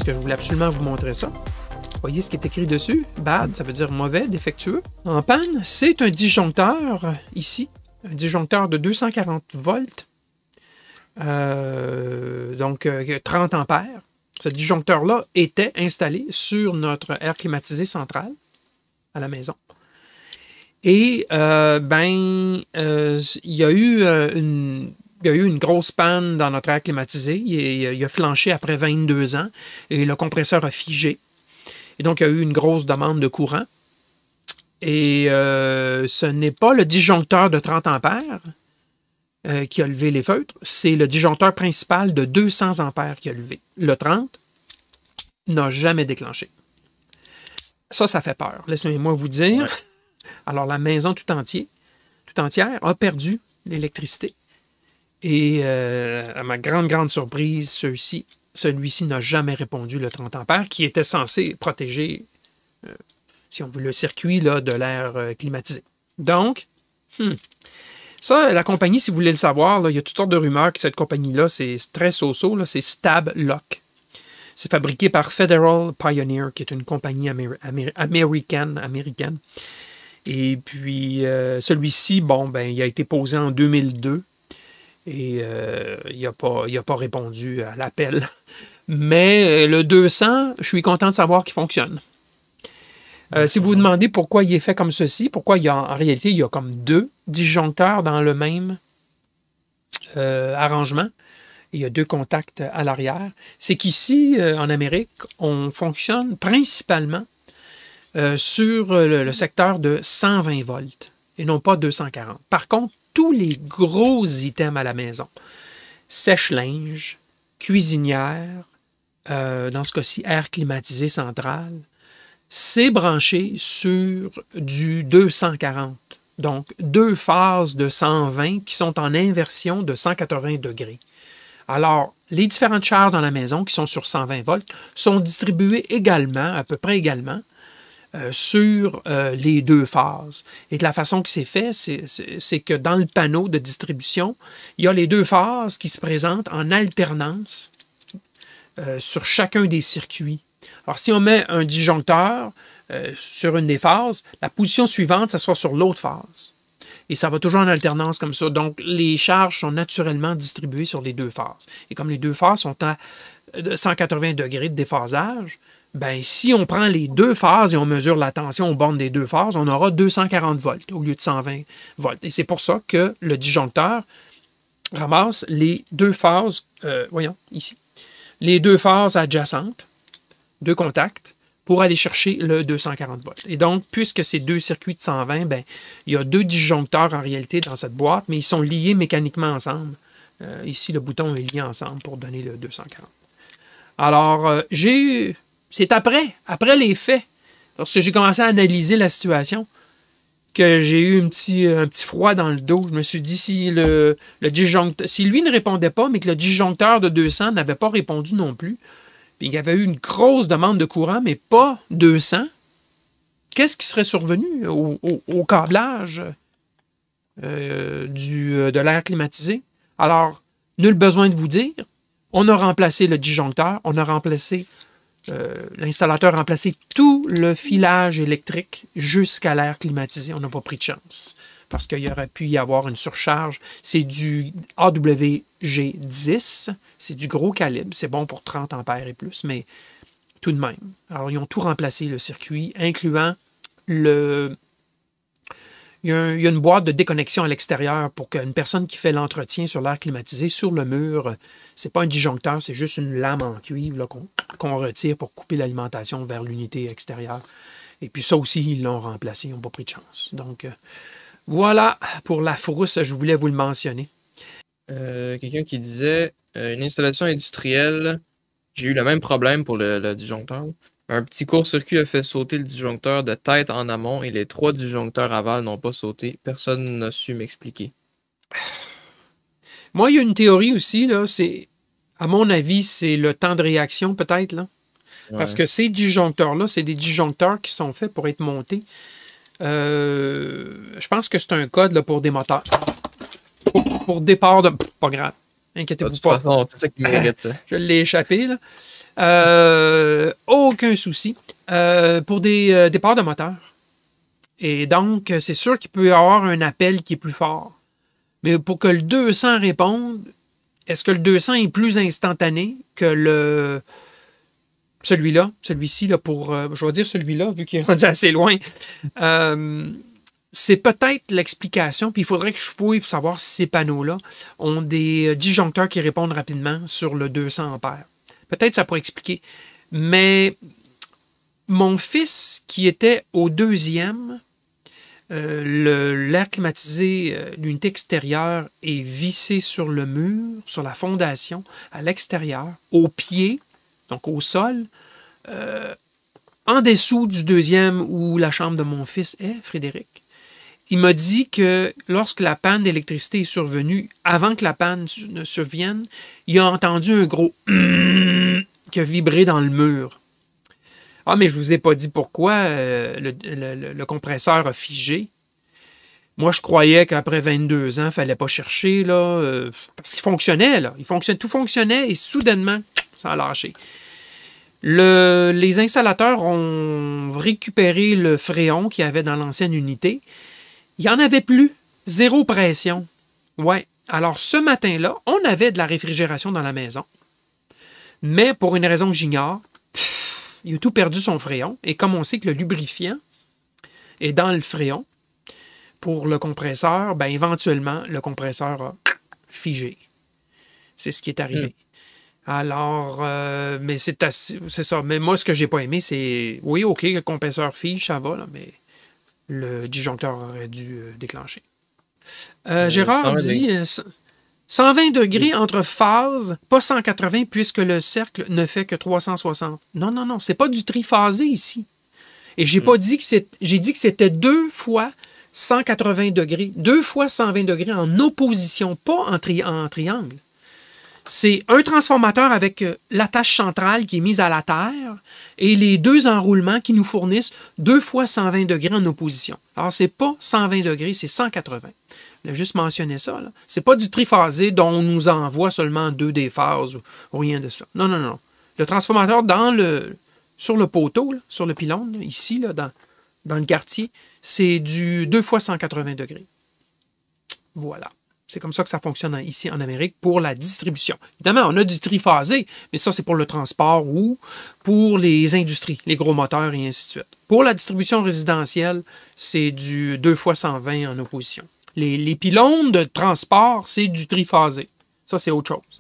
que je voulais absolument vous montrer ça. Voyez ce qui est écrit dessus. Bad, ça veut dire mauvais, défectueux. En panne, c'est un disjoncteur, ici. Un disjoncteur de 240 volts. Donc 30 ampères. Ce disjoncteur-là était installé sur notre air climatisé central à la maison. Et il y a eu une grosse panne dans notre air climatisé. Il a flanché après 22 ans et le compresseur a figé. Et donc, il y a eu une grosse demande de courant. Et ce n'est pas le disjoncteur de 30 ampères qui a levé les feutres, c'est le disjoncteur principal de 200 ampères qui a levé. Le 30 n'a jamais déclenché. Ça fait peur. Laissez-moi vous dire. Ouais. Alors, la maison tout entière a perdu l'électricité. Et à ma grande surprise, celui-ci n'a jamais répondu, le 30 ampères, qui était censé protéger, si on veut, le circuit là, de l'air climatisé. Donc, ça, la compagnie, si vous voulez le savoir, là, il y a toutes sortes de rumeurs que cette compagnie-là, c'est très so-so, c'est Stab-Lock. C'est fabriqué par Federal Pioneer, qui est une compagnie américaine. Et puis, celui-ci, il a été posé en 2002 et il n'a pas répondu à l'appel. Mais le 200, je suis content de savoir qu'il fonctionne. Si vous vous demandez pourquoi il est fait comme ceci, pourquoi en réalité, il y a comme 2 disjoncteurs dans le même arrangement, il y a 2 contacts à l'arrière, c'est qu'ici, en Amérique, on fonctionne principalement sur le secteur de 120 volts et non pas 240. Par contre, tous les gros items à la maison, sèche-linge, cuisinière, dans ce cas-ci, air climatisé central, c'est branché sur du 240. Donc, 2 phases de 120 qui sont en inversion de 180 degrés. Alors, les différentes charges dans la maison qui sont sur 120 volts sont distribuées également, à peu près également, sur les 2 phases. Et de la façon que c'est fait, c'est que dans le panneau de distribution, il y a les 2 phases qui se présentent en alternance sur chacun des circuits. Alors, si on met un disjoncteur sur une des phases, la position suivante, ça sera sur l'autre phase. Et ça va toujours en alternance comme ça. Donc, les charges sont naturellement distribuées sur les 2 phases. Et comme les 2 phases sont à 180 degrés de déphasage, si on prend les 2 phases et on mesure la tension aux bornes des 2 phases, on aura 240 volts au lieu de 120 volts. Et c'est pour ça que le disjoncteur ramasse les 2 phases, ici, les 2 phases adjacentes, 2 contacts, pour aller chercher le 240 volts. Et donc, puisque c'est 2 circuits de 120, il y a 2 disjoncteurs en réalité dans cette boîte, mais ils sont liés mécaniquement ensemble. Ici, le bouton est lié ensemble pour donner le 240. Alors, c'est après les faits, lorsque j'ai commencé à analyser la situation, que j'ai eu un petit froid dans le dos. Je me suis dit, si lui ne répondait pas, mais que le disjoncteur de 200 n'avait pas répondu non plus, puis il y avait eu une grosse demande de courant, mais pas 200, qu'est-ce qui serait survenu au câblage de l'air climatisé? Alors, nul besoin de vous dire, on a remplacé le disjoncteur, l'installateur a remplacé tout le filage électrique jusqu'à l'air climatisé. On n'a pas pris de chance parce qu'il y aurait pu y avoir une surcharge. C'est du AWG10, c'est du gros calibre, c'est bon pour 30 ampères et plus, mais tout de même. Alors, ils ont tout remplacé, le circuit, incluant il y a une boîte de déconnexion à l'extérieur pour qu'une personne qui fait l'entretien sur l'air climatisé, sur le mur, c'est pas un disjoncteur, c'est juste une lame en cuivre qu'on retire pour couper l'alimentation vers l'unité extérieure. Et puis ça aussi, ils l'ont remplacé, ils n'ont pas pris de chance. Donc, voilà pour la frousse, je voulais vous le mentionner. Quelqu'un qui disait une installation industrielle, j'ai eu le même problème pour le disjoncteur. Un petit court-circuit a fait sauter le disjoncteur de tête en amont et les 3 disjoncteurs aval n'ont pas sauté. Personne n'a su m'expliquer. Moi, il y a une théorie aussi, là, à mon avis, c'est le temps de réaction peut-être, là. Ouais. Parce que ces disjoncteurs-là, c'est des disjoncteurs qui sont faits pour être montés. Je pense que c'est un code là, pour des moteurs. Pour départ de... Pas grave. De Inquiétez-vous toute pas. façon, c'est ça qui mérite. Je l'ai échappé, là. Aucun souci. Pour des départs de moteur. Et donc, c'est sûr qu'il peut y avoir un appel qui est plus fort. Mais pour que le 200 réponde, est-ce que le 200 est plus instantané que celui-là, celui-ci, là, je vais dire celui-là, vu qu'il est rendu assez loin. C'est peut-être l'explication, puis il faudrait que je fouille pour savoir si ces panneaux-là ont des disjoncteurs qui répondent rapidement sur le 200 ampères. Peut-être ça pourrait expliquer. Mais mon fils, qui était au deuxième, l'air climatisé, l'unité extérieure est vissé sur le mur, sur la fondation, à l'extérieur, au pied, donc au sol, en dessous du deuxième où la chambre de mon fils est, Frédéric. Il m'a dit que lorsque la panne d'électricité est survenue, avant que la panne ne survienne, il a entendu un gros qui a vibré dans le mur. Ah, mais je ne vous ai pas dit pourquoi le compresseur a figé. Moi, je croyais qu'après 22 ans, il ne fallait pas chercher, là, parce qu'il fonctionnait, là. Tout fonctionnait et soudainement, ça a lâché. Les installateurs ont récupéré le fréon qu'il y avait dans l'ancienne unité. Il n'y en avait plus. Zéro pression. Ouais. Alors, ce matin-là, on avait de la réfrigération dans la maison. Mais pour une raison que j'ignore, il a tout perdu son fréon. Et comme on sait que le lubrifiant est dans le fréon, pour le compresseur, ben éventuellement, le compresseur a figé. C'est ce qui est arrivé. Alors, mais c'est ça. Mais moi, ce que j'ai pas aimé, c'est... Oui, OK, le compresseur fige, ça va, là, mais le disjoncteur aurait dû déclencher. Gérard dit 120 degrés entre phases, pas 180, puisque le cercle ne fait que 360. Non, c'est pas du triphasé ici. Et j'ai pas dit que j'ai dit que c'était 2 fois 180 degrés, 2 fois 120 degrés en opposition, pas en triangle. C'est un transformateur avec l'attache centrale qui est mise à la terre et les 2 enroulements qui nous fournissent 2 fois 120 degrés en opposition. Alors, c'est pas 120 degrés, c'est 180. On a juste mentionné ça. Ce n'est pas du triphasé dont on nous envoie seulement 2 des phases ou rien de ça. Non. Le transformateur sur le poteau, là, sur le pylône, là, ici, là, dans le quartier, c'est du 2 fois 180 degrés. Voilà. C'est comme ça que ça fonctionne ici en Amérique pour la distribution. Évidemment, on a du triphasé, mais ça, c'est pour le transport ou pour les industries, les gros moteurs et ainsi de suite. Pour la distribution résidentielle, c'est du 2 fois 120 en opposition. Les pylônes de transport, c'est du triphasé. Ça, c'est autre chose.